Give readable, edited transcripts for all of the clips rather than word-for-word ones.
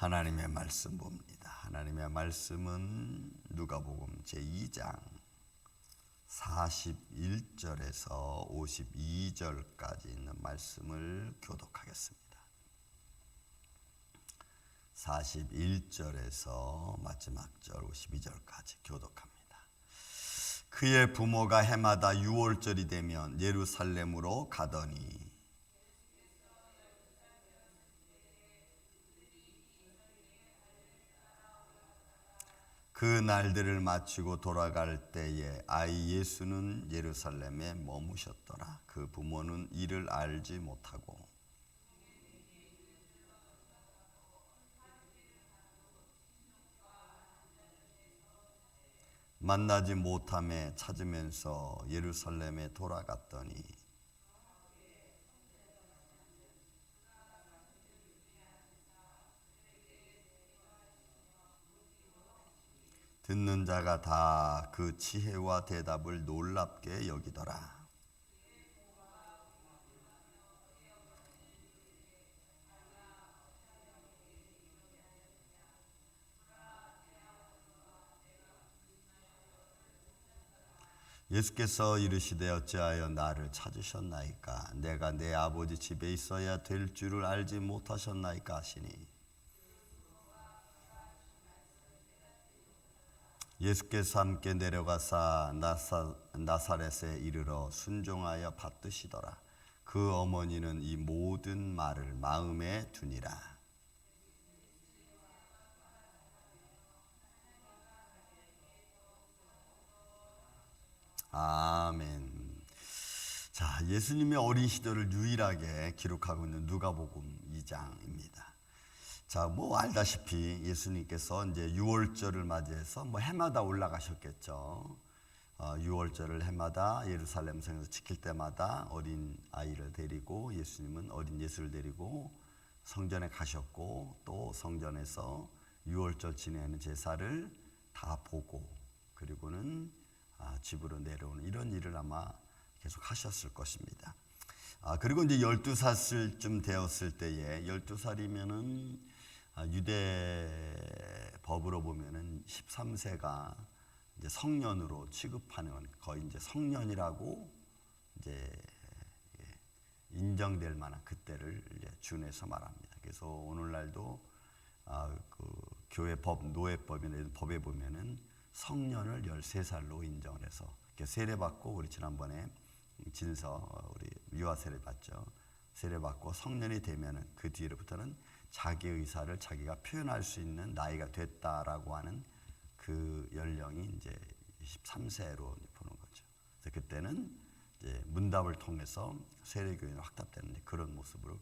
하나님의 말씀 봅니다. 하나님의 말씀은 누가복음 제2장 41절에서 52절까지 있는 말씀을 교독하겠습니다. 41절에서 마지막 절 52절까지 교독합니다. 그의 부모가 해마다 유월절이 되면 예루살렘으로 가더니 그 날들을 마치고 돌아갈 때에 아이 예수는 예루살렘에 머무셨더라. 그 부모는 이를 알지 못하고 만나지 못함에 찾으면서 예루살렘에 돌아갔더니 듣는 자가 다 그 지혜와 대답을 놀랍게 여기더라. 예수께서 이르시되 어찌하여 나를 찾으셨나이까? 내가 내 아버지 집에 있어야 될 줄을 알지 못하셨나이까 하시니 예수께서 함께 내려가사 나사렛에 이르러 순종하여 받드시더라. 그 어머니는 이 모든 말을 마음에 두니라. 아멘. 자, 예수님의 어린 시절을 유일하게 기록하고 있는 누가복음 2장입니다. 자, 뭐 알다시피 예수님께서 이제 유월절을 맞이해서 뭐 해마다 올라가셨겠죠. 유월절을 해마다 예루살렘 성에서 지킬 때마다 어린 아이를 데리고 예수님은 어린 예수를 데리고 성전에 가셨고 또 성전에서 유월절 지내는 제사를 다 보고 그리고는 집으로 내려오는 이런 일을 아마 계속 하셨을 것입니다. 그리고 이제 12살쯤 되었을 때에 12살이면은 유대 법으로 보면은 13세가 이제 성년으로 취급하는 거의 이제 성년이라고 이제 인정될 만한 그때를 이제 준해서 말합니다. 그래서 오늘날도 그 교회 법 노예법이나 이런 법에 보면은 성년을 13살로 인정을 해서 세례받고 우리 지난번에 진서 우리 유아 세례 받죠. 세례 받고 성년이 되면은 그 뒤로부터는 자기 의사를 자기가 표현할 수 있는 나이가 됐다라고 하는 그 연령이 이제 13세로 보는 거죠. 그래서 그때는 이제 문답을 통해서 세례교회는 확답되는 그런 모습으로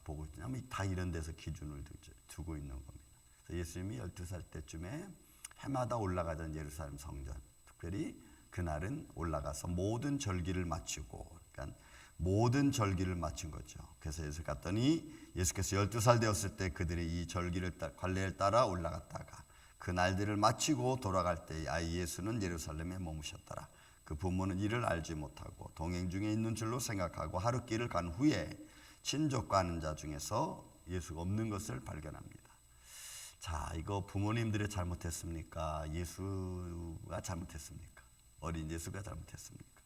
보고 있냐면 다 이런 데서 기준을 두고 있는 겁니다. 그래서 예수님이 12살 때쯤에 해마다 올라가던 예루살렘 성전, 특별히 그날은 올라가서 모든 절기를 마치고, 그러니까 모든 절기를 마친 거죠. 그래서 예수 갔더니 예수께서 12살 되었을 때 그들이 이 관례를 따라 올라갔다가 그 날들을 마치고 돌아갈 때 아이 예수는 예루살렘에 머무셨더라. 그 부모는 이를 알지 못하고 동행 중에 있는 줄로 생각하고 하루 길을 간 후에 친족과 아는 자 중에서 예수가 없는 것을 발견합니다. 자, 이거 부모님들이 잘못했습니까? 예수가 잘못했습니까? 어린 예수가 잘못했습니까?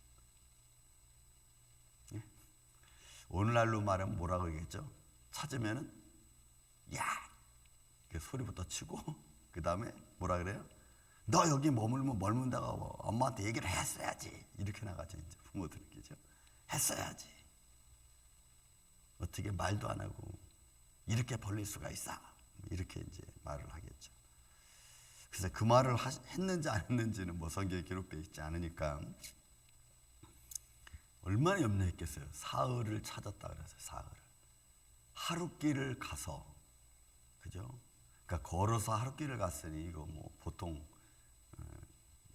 예? 오늘날로 말하면 뭐라고 그러겠죠? 찾으면은 야! 그 소리부터 치고 그 다음에 뭐라 그래요? 너 여기 머물다가 엄마한테 얘기를 했어야지. 이렇게 나가죠. 이제 부모들이 그죠? 했어야지. 어떻게 말도 안 하고 이렇게 벌릴 수가 있어? 이렇게 이제 말을 하겠죠. 그래서 그 말을 했는지 안 했는지는 뭐 성경에 기록되어 있지 않으니까 얼마나 염려했겠어요. 사흘을 찾았다 그래서 사흘을 하룻길을 가서 그죠? 그러니까 걸어서 하룻길을 갔으니 이거 뭐 보통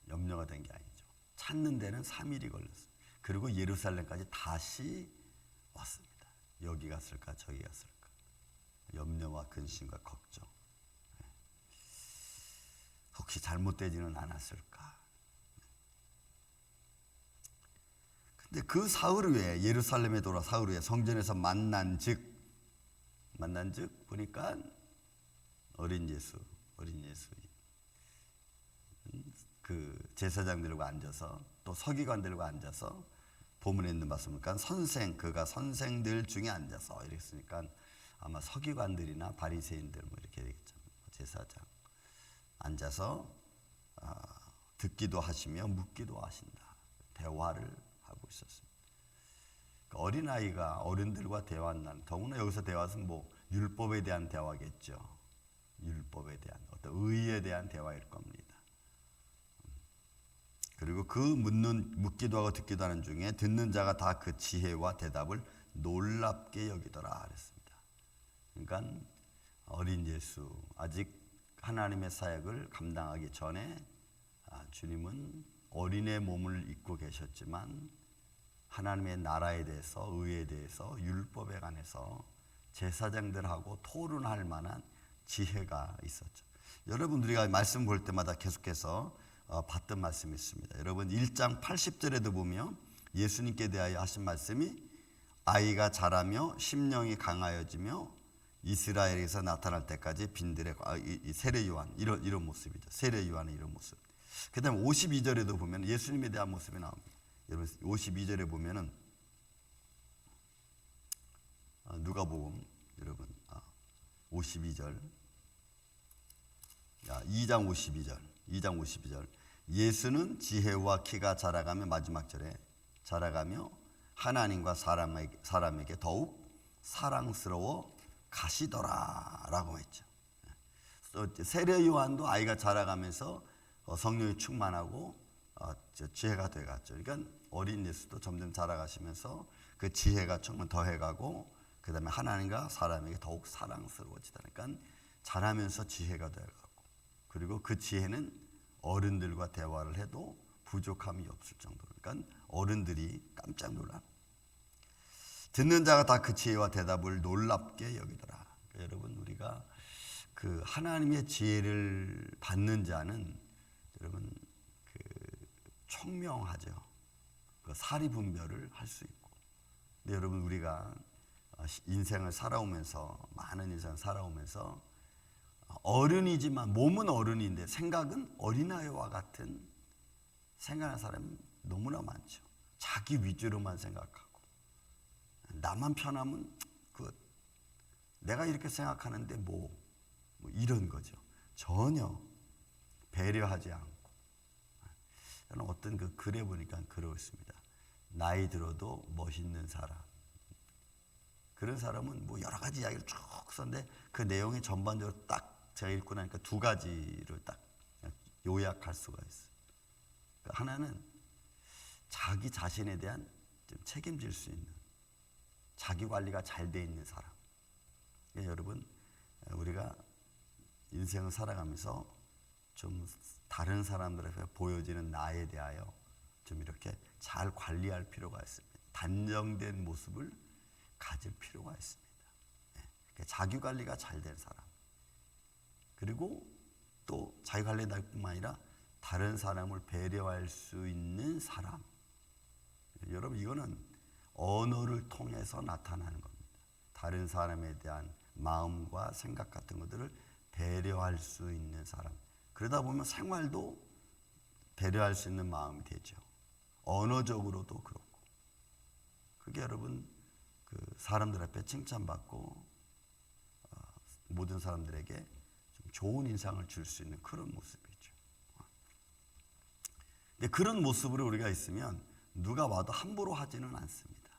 염려가 된 게 아니죠. 찾는 데는 3일이 걸렸어요. 그리고 예루살렘까지 다시 왔습니다. 여기 갔을까 저기 갔을까 염려와 근심과 걱정. 혹시 잘못되지는 않았을까? 근데 그 사흘 후에 예루살렘에 돌아 사흘 후에 성전에서 만난즉 보니까 어린 예수 그 제사장 들고 앉아서 또 서기관 들고 앉아서 본문에 있는 말씀이니까 그가 선생들 중에 앉아서 이랬으니까 아마 서기관들이나 바리새인들 뭐 이렇게 되겠죠. 제사장 앉아서 듣기도 하시며 묻기도 하신다. 대화를 하고 있었습니다. 어린아이가 어른들과 대화한다는, 더구나 여기서 대화는 뭐 율법에 대한 대화겠죠. 율법에 대한 어떤 의에 대한 대화일 겁니다. 그리고 그 묻기도 하고 듣기도 하는 중에 듣는 자가 다 그 지혜와 대답을 놀랍게 여기더라 그랬습니다. 그러니까 어린 예수, 아직 하나님의 사역을 감당하기 전에 주님은 어린의 몸을 입고 계셨지만 하나님의 나라에 대해서, 의에 대해서, 율법에 관해서 제사장들하고 토론할 만한 지혜가 있었죠. 여러분, 우리가 말씀 볼 때마다 계속해서 봤던 말씀이 있습니다. 여러분 1장 80절에도 보면 예수님께 대하여 하신 말씀이 아이가 자라며 심령이 강하여지며 이스라엘에서 나타날 때까지 빈들의 세례 요한 이런 모습이죠. 세례 요한의 이런 모습. 그다음에 52절에도 보면 예수님에 대한 모습이 나옵니다. 여러분 52절에 보면은 누가복음 여러분 52절 2장 52절 예수는 지혜와 키가 자라가며 마지막 절에 자라가며 하나님과 사람에게 더욱 사랑스러워 가시더라 라고 했죠. 세례 요한도 아이가 자라가면서 성령이 충만하고 지혜가 돼갔죠. 그러니까 어린 예수도 점점 자라가시면서 그 지혜가 조금 더해가고 그 다음에 하나님과 사람에게 더욱 사랑스러워지다. 그러니까 자라면서 지혜가 돼가고, 그리고 그 지혜는 어른들과 대화를 해도 부족함이 없을 정도로, 그러니까 어른들이 깜짝 놀라. 듣는 자가 다 그 지혜와 대답을 놀랍게 여기더라. 그러니까 여러분 우리가 그 하나님의 지혜를 받는 자는 여러분 총명하죠. 그 사리 분별을 할 수 있고. 근데 여러분 우리가 인생을 살아오면서, 많은 인생을 살아오면서 어른이지만 몸은 어른인데 생각은 어린아이와 같은 생각하는 사람이 너무나 많죠. 자기 위주로만 생각하고 나만 편하면 내가 이렇게 생각하는데 뭐 이런 거죠. 전혀 배려하지 않고. 저는 어떤 그 글에 보니까 그렇습니다. 나이 들어도 멋있는 사람. 그런 사람은 뭐 여러 가지 이야기를 쭉 썼는데 그 내용이 전반적으로 딱 제가 읽고 나니까 두 가지를 딱 요약할 수가 있어요. 그러니까 하나는 자기 자신에 대한 좀 책임질 수 있는, 자기 관리가 잘 돼 있는 사람. 그러니까 여러분 우리가 인생을 살아가면서 좀 다른 사람들에게 보여지는 나에 대하여 좀 이렇게 잘 관리할 필요가 있습니다. 단정된 모습을 가질 필요가 있습니다. 그러니까 자기 관리가 잘 된 사람, 그리고 또 자기 관리할 뿐만 아니라 다른 사람을 배려할 수 있는 사람. 여러분 이거는 언어를 통해서 나타나는 겁니다. 다른 사람에 대한 마음과 생각 같은 것들을 배려할 수 있는 사람. 그러다 보면 생활도 배려할 수 있는 마음이 되죠. 언어적으로도 그렇고. 그게 여러분 그 사람들 앞에 칭찬받고 모든 사람들에게 좀 좋은 인상을 줄 수 있는 그런 모습이죠. 근데 그런 모습으로 우리가 있으면 누가 와도 함부로 하지는 않습니다.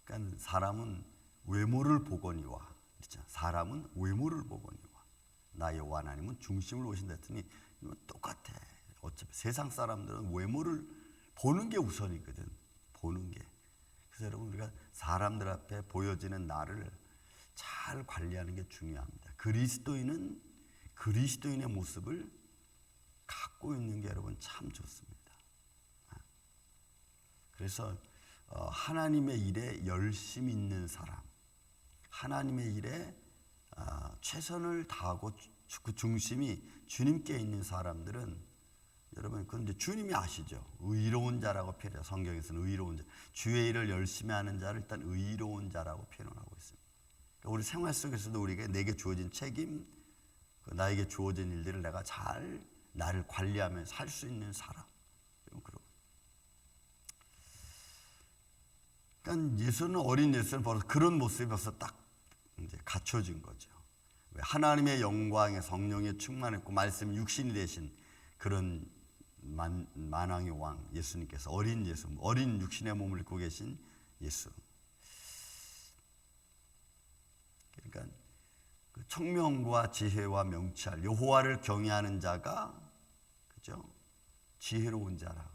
그러니까 사람은 외모를 보거니와, 그렇죠? 사람은 외모를 보거니와 나 여호와 하나님은 중심을 보신다 했더니 똑같아. 어차피 세상 사람들은 외모를 보는 게 우선이거든. 보는 게. 그래서 여러분 우리가 사람들 앞에 보여지는 나를 잘 관리하는 게 중요합니다. 그리스도인은 그리스도인의 모습을 갖고 있는 게 여러분 참 좋습니다. 그래서 하나님의 일에 열심 있는 사람, 하나님의 일에 최선을 다하고 그 중심이 주님께 있는 사람들은 여러분 그건 이제 주님이 아시죠. 의로운 자라고 표현해요. 성경에서는 의로운 자, 주의 일을 열심히 하는 자를 일단 의로운 자라고 표현하고 있습니다. 우리 생활 속에서도 우리가 내게 주어진 책임, 나에게 주어진 일들을 내가 잘 나를 관리하면서 할 수 있는 사람. 그러니까 예수는 어린 예수는 벌써 그런 모습이 벌써 딱 이제 갖춰진 거죠. 하나님의 영광에 성령에 충만했고 말씀 육신이 되신 그런 만왕의 왕 예수님께서 어린 예수, 어린 육신의 몸을 입고 계신 예수. 그러니까 그 청명과 지혜와 명찰, 여호와를 경외하는 자가 그죠? 지혜로운 자라고.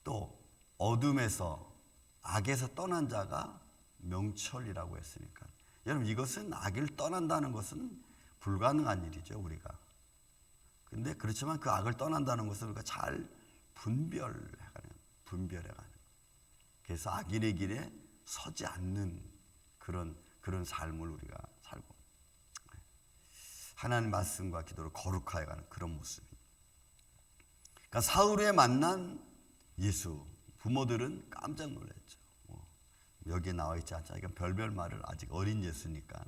또 어둠에서 악에서 떠난 자가 명철이라고 했으니까 여러분 이것은 악을 떠난다는 것은 불가능한 일이죠 우리가. 근데 그렇지만 그 악을 떠난다는 것을 우리가 잘 분별해가는. 그래서 악인의 길에 서지 않는 그런 삶을 우리가 살고 하나님 말씀과 기도를 거룩하여가는 그런 모습. 그러니까 사울에 만난 예수 부모들은 깜짝 놀랐죠. 여기에 나와 있지 않죠. 이건 별별 말을 아직 어린 예수니까.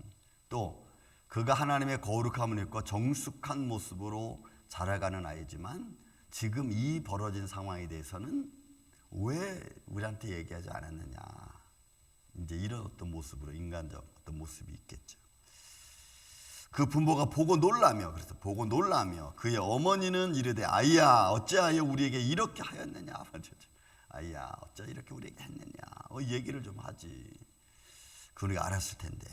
또 그가 하나님의 거룩함을 입고 정숙한 모습으로 자라가는 아이지만 지금 이 벌어진 상황에 대해서는 왜 우리한테 얘기하지 않았느냐. 이제 이런 어떤 모습으로 인간적 어떤 모습이 있겠죠. 그 부모가 보고 놀라며 그의 어머니는 이르되 아이야 어찌하여 우리에게 이렇게 하였느냐. 아이야 어찌 이렇게 우리에게 했느냐. 얘기를 좀 하지. 그러니까 알았을 텐데.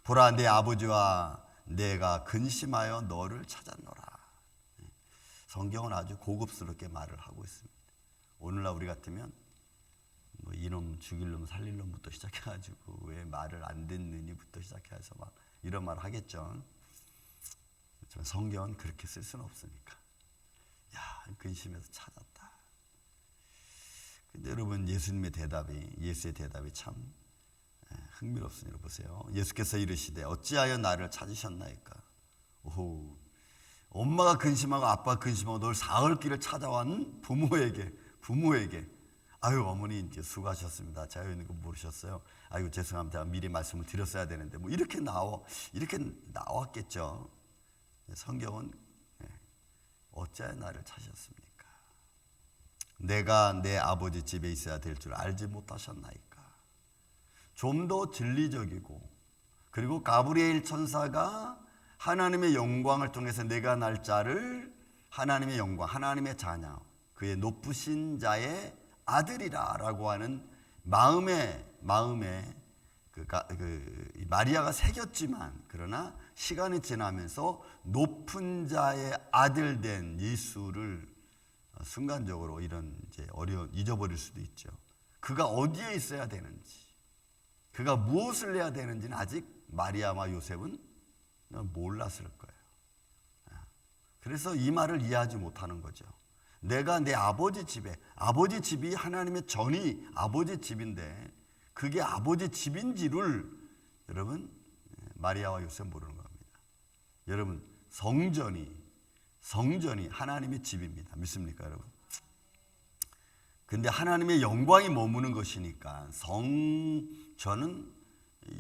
보라 내 아버지와 내가 근심하여 너를 찾았노라. 성경은 아주 고급스럽게 말을 하고 있습니다. 오늘날 우리 같으면 뭐 이놈 죽일 놈 살릴 놈부터 시작해가지고 왜 말을 안 듣느니부터 시작해서 막 이런 말을 하겠죠. 그렇지만 성경은 그렇게 쓸 수는 없으니까. 야 근심해서 찾았다. 근데 여러분 예수의 대답이 참 흥미롭습니다. 보세요. 예수께서 이르시되 어찌하여 나를 찾으셨나이까. 오호, 엄마가 근심하고 아빠가 근심하고 널 사흘길을 찾아왔는 부모에게 아유 어머니 이제 수고하셨습니다. 제가 있는 거 모르셨어요. 아이고 죄송합니다. 미리 말씀을 드렸어야 되는데 뭐 이렇게 나왔겠죠. 성경은 어찌하여 나를 찾으셨습니까? 내가 내 아버지 집에 있어야 될 줄 알지 못하셨나이까. 좀 더 진리적이고 그리고 가브리엘 천사가 하나님의 영광을 통해서 내가 날 자를 하나님의 영광, 하나님의 자녀, 그의 높으신 자의 아들이라라고 하는 마음에 마리아가 새겼지만 그러나 시간이 지나면서 높은 자의 아들 된 예수를 순간적으로 이런 이제 잊어버릴 수도 있죠. 그가 어디에 있어야 되는지, 그가 무엇을 해야 되는지는 아직 마리아와 요셉은 몰랐을 거예요. 그래서 이 말을 이해하지 못하는 거죠. 내가 내 아버지 집이 하나님의 전이 아버지 집인데 그게 아버지 집인지를 여러분 마리아와 요셉 모르는 겁니다. 여러분 성전이 하나님의 집입니다. 믿습니까 여러분? 근데 하나님의 영광이 머무는 것이니까 성전은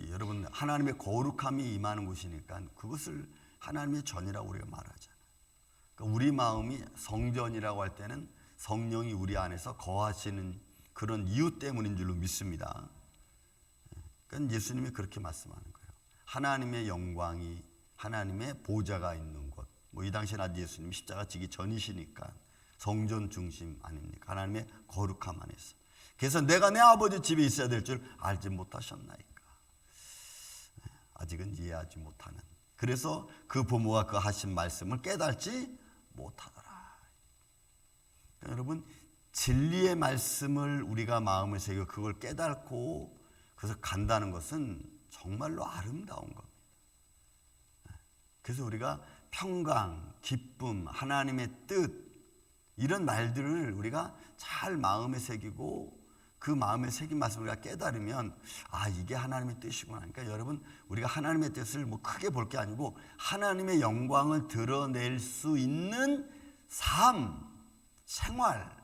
여러분 하나님의 거룩함이 임하는 곳이니까 그것을 하나님의 전이라고 우리가 말하잖아요. 그러니까 우리 마음이 성전이라고 할 때는 성령이 우리 안에서 거하시는 그런 이유 때문인 줄로 믿습니다. 그러니까 예수님이 그렇게 말씀하는 거예요. 하나님의 영광이 하나님의 보좌가 있는 곳. 뭐 이 당시에 아직 예수님이 십자가 지기 전이시니까 성전 중심 아닙니까? 하나님의 거룩함 안에서. 그래서 내가 내 아버지 집에 있어야 될 줄 알지 못하셨나이까. 아직은 이해하지 못하는. 그래서 그 부모가 그 하신 말씀을 깨닫지 못하더라. 그러니까 여러분 진리의 말씀을 우리가 마음을 새겨 그걸 깨닫고 그래서 간다는 것은 정말로 아름다운 겁니다. 그래서 우리가 평강, 기쁨, 하나님의 뜻 이런 말들을 우리가 잘 마음에 새기고 그 마음에 새긴 말씀을 우리가 깨달으면 아 이게 하나님의 뜻이구나. 그러니까 여러분 우리가 하나님의 뜻을 뭐 크게 볼 게 아니고 하나님의 영광을 드러낼 수 있는 삶, 생활,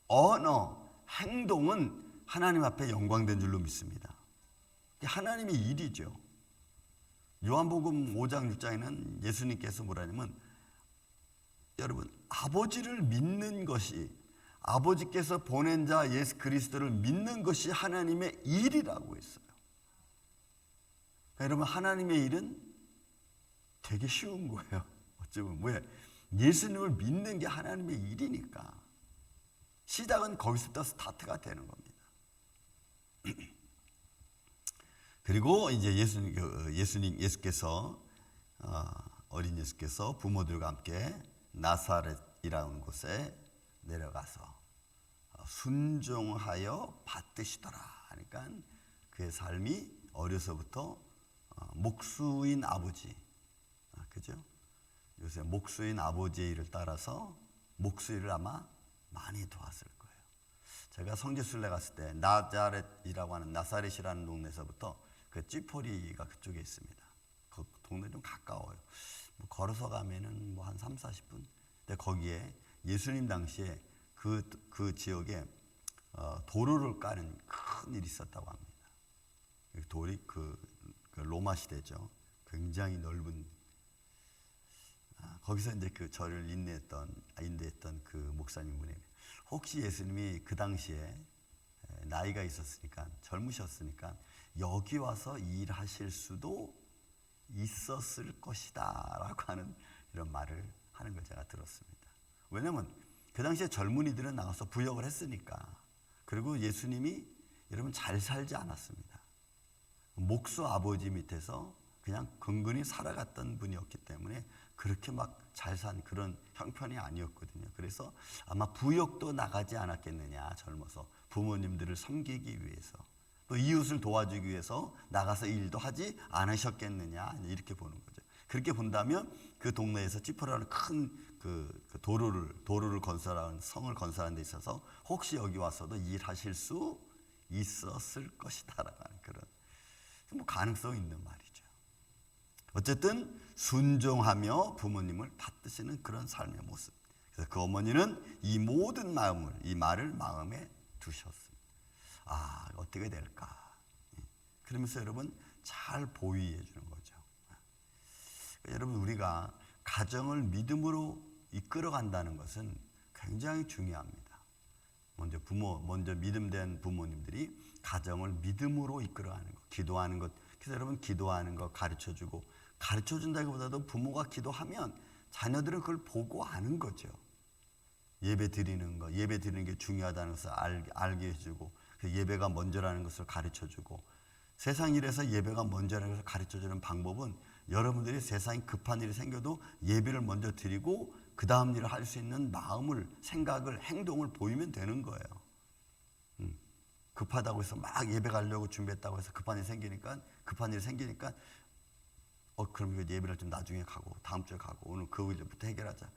언어, 행동은 하나님 앞에 영광된 줄로 믿습니다. 하나님의 일이죠. 요한복음 5장 6장에는 예수님께서 뭐라냐면 여러분 아버지를 믿는 것이 아버지께서 보낸 자 예수 그리스도를 믿는 것이 하나님의 일이라고 했어요. 여러분 하나님의 일은 되게 쉬운 거예요. 어쩌면 왜? 예수님을 믿는 게 하나님의 일이니까. 시작은 거기서부터 스타트가 되는 겁니다. 그리고 이제 예수께서 어린 예수께서 부모들과 함께 나사렛이라는 곳에 내려가서 순종하여 받드시더라 하니까 그의 삶이 어려서부터 목수인 아버지, 그죠? 요새 목수인 아버지의 일을 따라서 목수 일을 아마 많이 도왔을 거예요. 제가 성지순례 갔을 때 나자렛이라고 하는 나사렛이라는 동네에서부터 그 찌포리가 그쪽에 있습니다. 그 동네 좀 가까워요. 뭐 걸어서 가면은 뭐 한 3-40분. 근데 거기에 예수님 당시에 그 지역에 도로를 까는 큰 일이 있었다고 합니다. 돌이 그 로마 시대죠. 굉장히 넓은 거기서 이제 그 저를 인도했던 그 목사님분이 혹시 예수님이 그 당시에 나이가 있었으니까 젊으셨으니까 여기 와서 일하실 수도 있었을 것이다라고 하는 이런 말을 하는 걸 제가 들었습니다. 왜냐하면 그 당시에 젊은이들은 나가서 부역을 했으니까. 그리고 예수님이 여러분 잘 살지 않았습니다. 목수 아버지 밑에서 그냥 근근히 살아갔던 분이었기 때문에 그렇게 막 잘 산 그런 형편이 아니었거든요. 그래서 아마 부역도 나가지 않았겠느냐, 젊어서 부모님들을 섬기기 위해서 또 이웃을 도와주기 위해서 나가서 일도 하지 않으셨겠느냐, 이렇게 보는 거죠. 그렇게 본다면 그 동네에서 찌포라는 큰 그 도로를 건설하는 성을 건설하는 데 있어서 혹시 여기 와서도 일하실 수 있었을 것이다라는 그런 뭐 가능성 있는 말이죠. 어쨌든 순종하며 부모님을 받드시는 그런 삶의 모습. 그래서 그 어머니는 이 모든 이 말을 마음에 두셨습니다. 어떻게 될까? 그러면서 여러분 잘 보위해 주는 거죠. 그러니까 여러분 우리가 가정을 믿음으로 이끌어간다는 것은 굉장히 중요합니다. 먼저 믿음된 부모님들이 가정을 믿음으로 이끌어가는 것, 기도하는 것. 그래서 여러분 기도하는 것 가르쳐주고, 가르쳐준다기보다도 부모가 기도하면 자녀들은 그걸 보고 아는 거죠. 예배 드리는 게 중요하다는 것을 알게 해주고, 예배가 먼저라는 것을 가르쳐주고, 세상 일에서 예배가 먼저라는 것을 가르쳐주는 방법은 여러분들이 세상에 급한 일이 생겨도 예배를 먼저 드리고 그 다음 일을 할 수 있는 마음을, 생각을, 행동을 보이면 되는 거예요. 급하다고 해서 막 예배 가려고 준비했다고 해서 급한 일이 생기니까 그럼 예배를 좀 나중에 가고 다음 주에 가고 오늘 그 일부터 해결하자.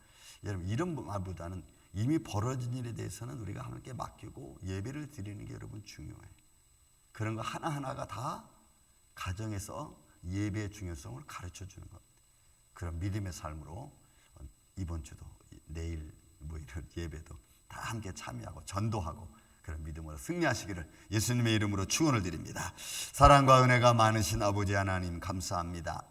여러분 이런 말보다는 이미 벌어진 일에 대해서는 우리가 하나님께 맡기고 예배를 드리는 게 여러분 중요해요. 그런 거 하나하나가 다 가정에서 예배의 중요성을 가르쳐주는 것. 그런 믿음의 삶으로 이번 주도 내일 이런 예배도 다 함께 참여하고 전도하고 그런 믿음으로 승리하시기를 예수님의 이름으로 축원을 드립니다. 사랑과 은혜가 많으신 아버지 하나님 감사합니다.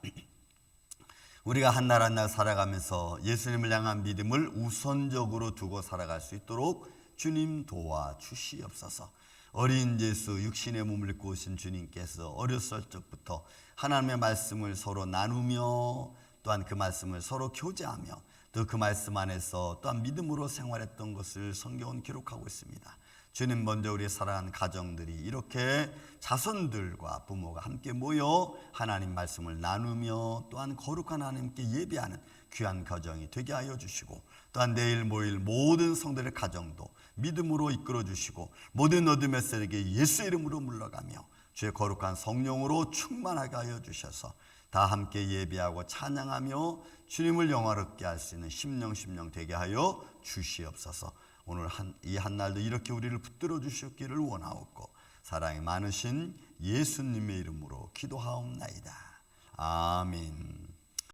우리가 한 날 한 날 살아가면서 예수님을 향한 믿음을 우선적으로 두고 살아갈 수 있도록 주님 도와주시옵소서. 어린 예수 육신의 몸을 입고 오신 주님께서 어렸을 적부터 하나님의 말씀을 서로 나누며 또한 그 말씀을 서로 교제하며 또 그 말씀 안에서 또한 믿음으로 생활했던 것을 성경은 기록하고 있습니다. 주님, 먼저 우리 사랑하는 가정들이 이렇게 자손들과 부모가 함께 모여 하나님 말씀을 나누며 또한 거룩한 하나님께 예배하는 귀한 가정이 되게 하여 주시고, 또한 내일 모일 모든 성도의 가정도 믿음으로 이끌어 주시고, 모든 어둠의 세력에 예수 이름으로 물러가며 주의 거룩한 성령으로 충만하게 하여 주셔서 다 함께 예배하고 찬양하며 주님을 영화롭게 할 수 있는 심령 되게 하여 주시옵소서. 오늘 이 한날도 이렇게 우리를 붙들어 주셨기를 원하옵고 사랑이 많으신 예수님의 이름으로 기도하옵나이다. 아멘.